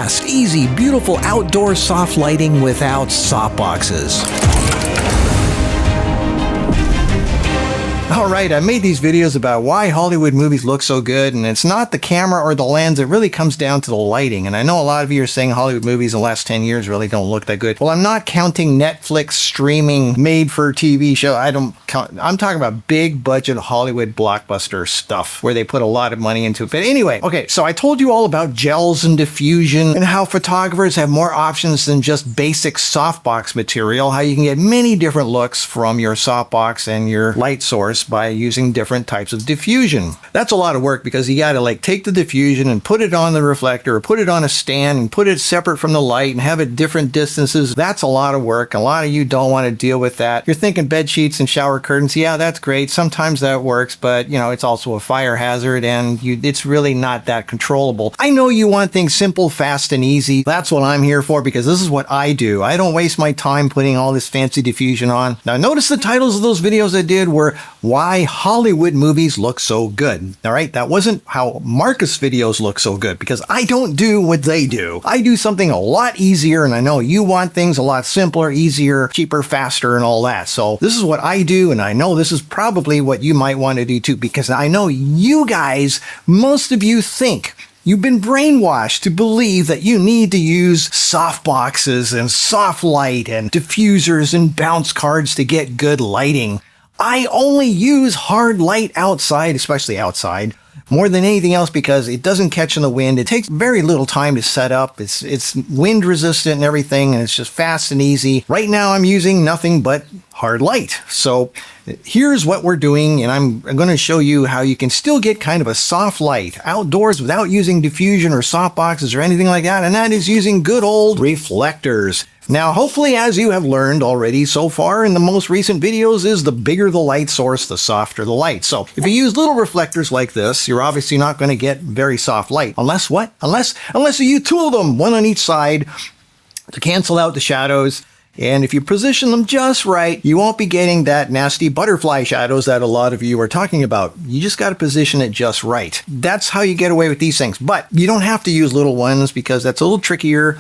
fast, easy, beautiful outdoor soft lighting without softboxes. Alright, I made these videos about why Hollywood movies look so good, and it's not the camera or the lens, it really comes down to the lighting. And I know a lot of you are saying Hollywood movies in the last 10 years really don't look that good. Well, I'm not counting Netflix streaming made-for-TV show. I'm talking about big budget Hollywood blockbuster stuff where they put a lot of money into it. But anyway, okay, so I told you all about gels and diffusion and how photographers have more options than just basic softbox material, how you can get many different looks from your softbox and your light source by using different types of diffusion. That's a lot of work because you gotta like take the diffusion and put it on the reflector or put it on a stand and put it separate from the light and have it different distances. That's a lot of work. A lot of you don't want to deal with that. You're thinking bed sheets and shower curtains. Yeah, that's great. Sometimes that works, but you know, it's also a fire hazard and it's really not that controllable. I know you want things simple, fast, and easy. That's what I'm here for because this is what I do. I don't waste my time putting all this fancy diffusion on. Now notice the titles of those videos I did were why Hollywood movies look so good. All right, that wasn't how Marcus videos look so good because I don't do what they do. I do something a lot easier, and I know you want things a lot simpler, easier, cheaper, faster, and all that. So this is what I do, and I know this is probably what you might want to do too because I know you guys, most of you think you've been brainwashed to believe that you need to use softboxes and soft light and diffusers and bounce cards to get good lighting. I only use hard light outside, especially outside, more than anything else because it doesn't catch in the wind. It takes very little time to set up. It's wind resistant and everything, and it's just fast and easy. Right now I'm using nothing but hard light. So here's what we're doing, and I'm going to show you how you can still get kind of a soft light outdoors without using diffusion or softboxes or anything like that, and that is using good old reflectors. Now, hopefully, as you have learned already so far in the most recent videos, is the bigger the light source, the softer the light. So if you use little reflectors like this, you're obviously not going to get very soft light. Unless what? Unless you use two of them, one on each side, to cancel out the shadows. And if you position them just right, you won't be getting that nasty butterfly shadows that a lot of you are talking about. You just got to position it just right. That's how you get away with these things. But you don't have to use little ones because that's a little trickier.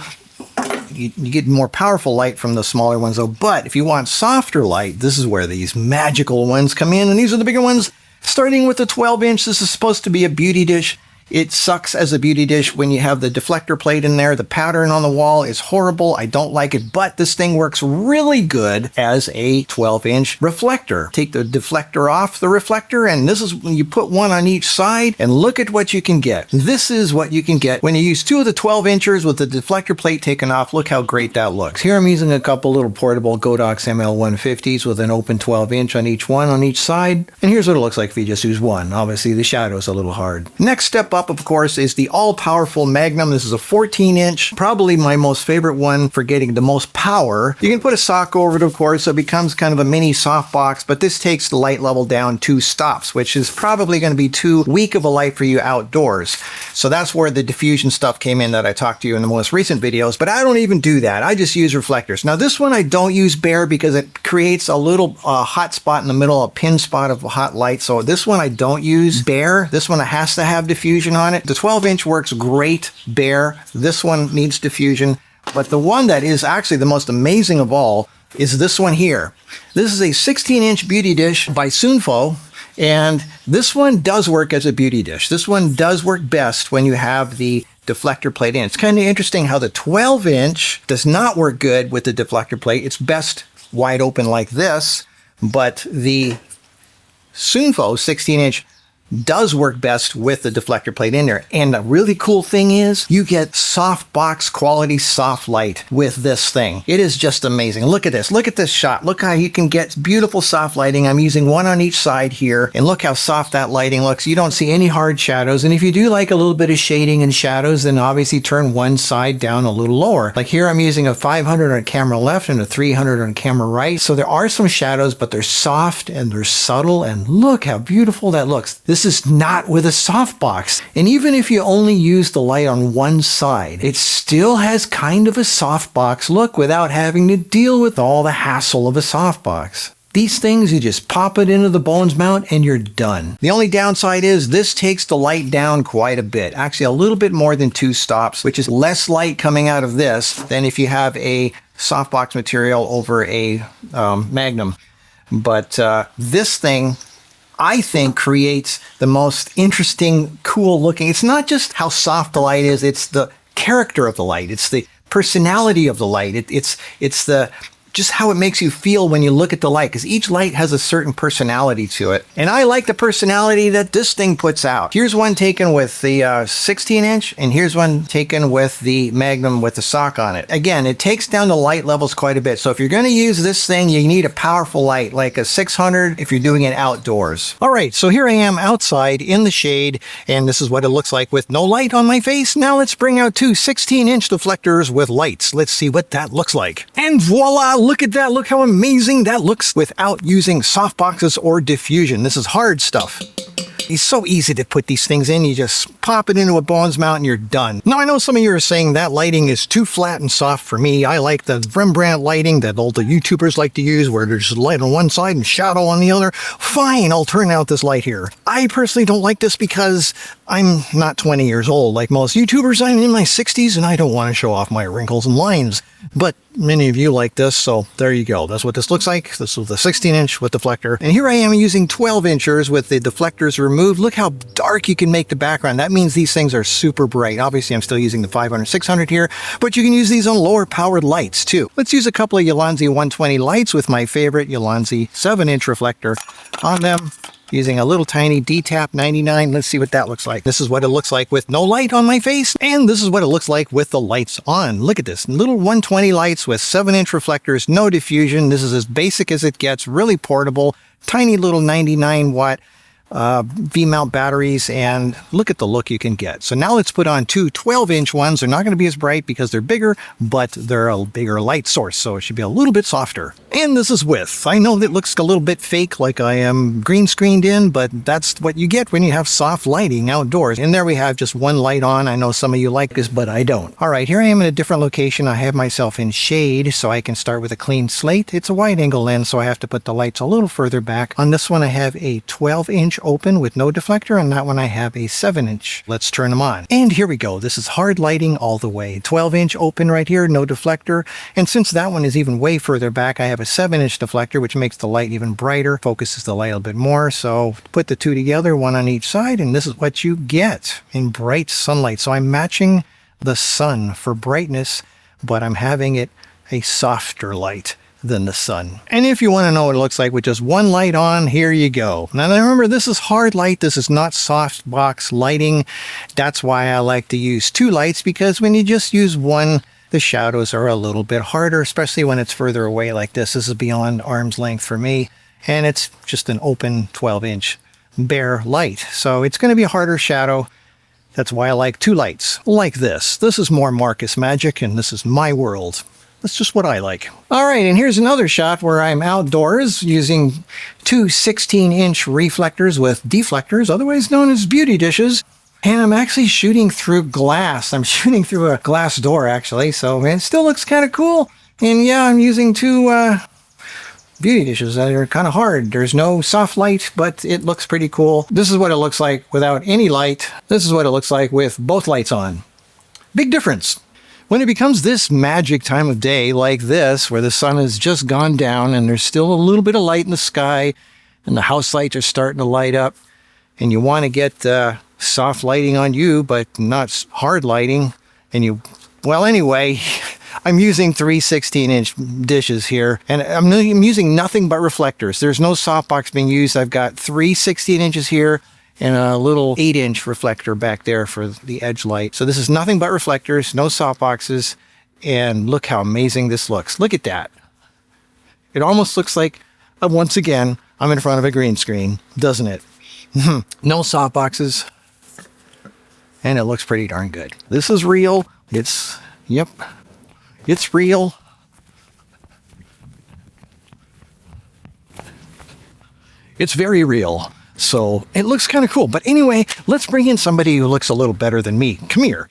You get more powerful light from the smaller ones though. But if you want softer light, this is where these magical ones come in. And these are the bigger ones. Starting with the 12-inch, this is supposed to be a Beauty Dish. It sucks as a Beauty Dish when you have the deflector plate in there. The pattern on the wall is horrible. I don't like it, but this thing works really good as a 12-inch reflector. Take the deflector off the reflector, and this is when you put one on each side, and look at what you can get. This is what you can get when you use two of the 12-inchers with the deflector plate taken off. Look how great that looks. Here I'm using a couple little portable Godox ML150s with an open 12-inch on each one on each side. And here's what it looks like if you just use one. Obviously, the shadow's a little hard. Next step up, of course, is the all-powerful Magnum. This is a 14-inch, probably my most favorite one for getting the most power. You can put a sock over it, of course, so it becomes kind of a mini softbox, but this takes the light level down 2 stops, which is probably going to be too weak of a light for you outdoors. So that's where the diffusion stuff came in that I talked to you in the most recent videos, but I don't even do that. I just use reflectors. Now, this one I don't use bare because it creates a little hot spot in the middle, a pin spot of hot light. So this one I don't use bare. This one has to have diffusion on it. The 12-inch works great bare. This one needs diffusion. But the one that is actually the most amazing of all is this one here. This is a 16-inch Beauty Dish by Soonpho. And this one does work as a Beauty Dish. This one does work best when you have the deflector plate in. It's kind of interesting how the 12-inch does not work good with the deflector plate. It's best wide open like this, but the Soonpho 16-inch does work best with the deflector plate in there. And the really cool thing is you get softbox quality soft light with this thing. It is just amazing. Look at this. Look at this shot. Look how you can get beautiful soft lighting. I'm using one on each side here. And look how soft that lighting looks. You don't see any hard shadows. And if you do like a little bit of shading and shadows, then obviously turn one side down a little lower. Like here I'm using a 500 on camera left and a 300 on camera right. So there are some shadows, but they're soft and they're subtle. And look how beautiful that looks. This is not with a softbox. And even if you only use the light on one side, it still has kind of a softbox look without having to deal with all the hassle of a softbox. These things, you just pop it into the Bones mount and you're done. The only downside is this takes the light down quite a bit. Actually, a little bit more than 2 stops, which is less light coming out of this than if you have a softbox material over a Magnum. But this thing, I think, creates the most interesting, cool looking. It's not just how soft the light is, it's the character of the light. It's the personality of the light. It's the just how it makes you feel when you look at the light, because each light has a certain personality to it. And I like the personality that this thing puts out. Here's one taken with the 16-inch, and here's one taken with the Magnum with the sock on it. Again, it takes down the light levels quite a bit. So if you're going to use this thing, you need a powerful light, like a 600 if you're doing it outdoors. All right, so here I am outside in the shade, and this is what it looks like with no light on my face. Now let's bring out 2 16-inch deflectors with lights. Let's see what that looks like. And voila! Look at that. Look how amazing that looks without using softboxes or diffusion. This is hard stuff. It's so easy to put these things in. You just pop it into a Bones mount and you're done. Now, I know some of you are saying that lighting is too flat and soft for me. I like the Rembrandt lighting that all the YouTubers like to use, where there's light on one side and shadow on the other. Fine, I'll turn out this light here. I personally don't like this because I'm not 20 years old like most YouTubers. I'm in my 60s and I don't want to show off my wrinkles and lines. But many of you like this, so there you go. That's what this looks like. This is the 16-inch with deflector. And here I am using 12-inchers with the deflectors removed. Look how dark you can make the background. That means these things are super bright. Obviously, I'm still using the 500, 600 here, but you can use these on lower powered lights too. Let's use a couple of Ulanzi 120 lights with my favorite Ulanzi 7-inch reflector on them, using a little tiny D-Tap 99. Let's see what that looks like. This is what it looks like with no light on my face, and this is what it looks like with the lights on. Look at this. Little 120 lights with 7-inch reflectors, no diffusion. This is as basic as it gets, really portable, tiny little 99-watt V-mount batteries, and look at the look you can get. So now let's put on 2 12-inch ones. They're not going to be as bright because they're bigger, but they're a bigger light source, so it should be a little bit softer. And this is with. I know that looks a little bit fake, like I am green screened in, but that's what you get when you have soft lighting outdoors. And there we have just one light on. I know some of you like this, but I don't. All right, here I am in a different location. I have myself in shade, so I can start with a clean slate. It's a wide angle lens, so I have to put the lights a little further back. On this one, I have a 12-inch open with no deflector, and that one I have a 7-inch. Let's turn them on. And here we go. This is hard lighting all the way. 12-inch open right here, no deflector. And since that one is even way further back, I have a 7-inch deflector, which makes the light even brighter, focuses the light a little bit more. So put the two together, one on each side, and this is what you get in bright sunlight. So I'm matching the sun for brightness, but I'm having it a softer light than the sun. And if you want to know what it looks like with just one light on, here you go. Now remember, this is hard light. This is not softbox lighting. That's why I like to use 2 lights, because when you just use one, the shadows are a little bit harder, especially when it's further away like this. This is beyond arm's length for me, and it's just an open 12-inch bare light. So it's going to be a harder shadow. That's why I like 2 lights like this. This is more Marcus magic, and this is my world. That's just what I like. All right, and here's another shot where I'm outdoors using 2 16-inch reflectors with deflectors, otherwise known as beauty dishes. And I'm actually shooting through glass. I'm shooting through a glass door, actually. So it still looks kind of cool. And yeah, I'm using 2 beauty dishes that are kind of hard. There's no soft light, but it looks pretty cool. This is what it looks like without any light. This is what it looks like with both lights on. Big difference. When it becomes this magic time of day like this, where the sun has just gone down and there's still a little bit of light in the sky and the house lights are starting to light up, and you want to get soft lighting on you, but not hard lighting, and well, anyway, I'm using 3 16-inch dishes here, and I'm using nothing but reflectors. There's no softbox being used. I've got 3 16 inches here and a little 8-inch reflector back there for the edge light. So this is nothing but reflectors, no softboxes, and look how amazing this looks. Look at that. It almost looks like, once again, I'm in front of a green screen, doesn't it? No softboxes, and it looks pretty darn good. This is real. Yep, it's real. It's very real. So it looks kind of cool. But anyway, let's bring in somebody who looks a little better than me. Come here.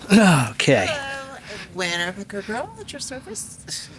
Okay. Hello. Winner of the girl at your service.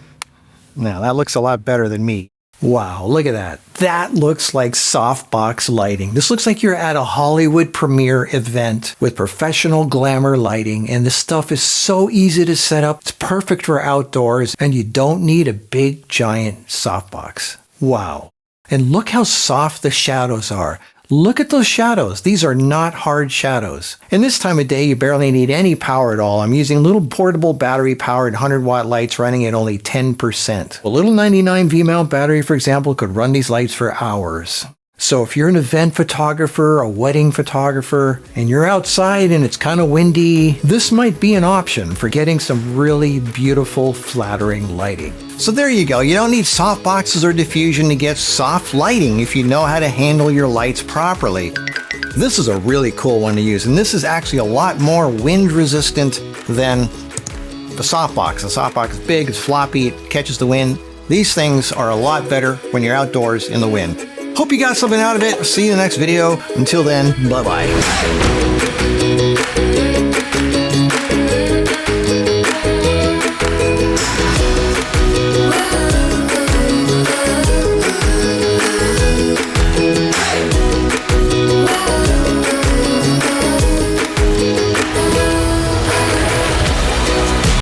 Now that looks a lot better than me. Wow, look at that. That looks like softbox lighting. This looks like you're at a Hollywood premiere event with professional glamour lighting, and this stuff is so easy to set up. It's perfect for outdoors, and you don't need a big, giant softbox. Wow. And look how soft the shadows are. Look at those shadows. These are not hard shadows. In this time of day, you barely need any power at all. I'm using little portable battery-powered 100-watt lights running at only 10%. A little 99 V-mount battery, for example, could run these lights for hours. So if you're an event photographer, a wedding photographer, and you're outside and it's kind of windy, this might be an option for getting some really beautiful, flattering lighting. So there you go. You don't need softboxes or diffusion to get soft lighting if you know how to handle your lights properly. This is a really cool one to use, and this is actually a lot more wind resistant than the softbox. The softbox is big, it's floppy, it catches the wind. These things are a lot better when you're outdoors in the wind. Hope you got something out of it. See you in the next video. Until then, bye-bye.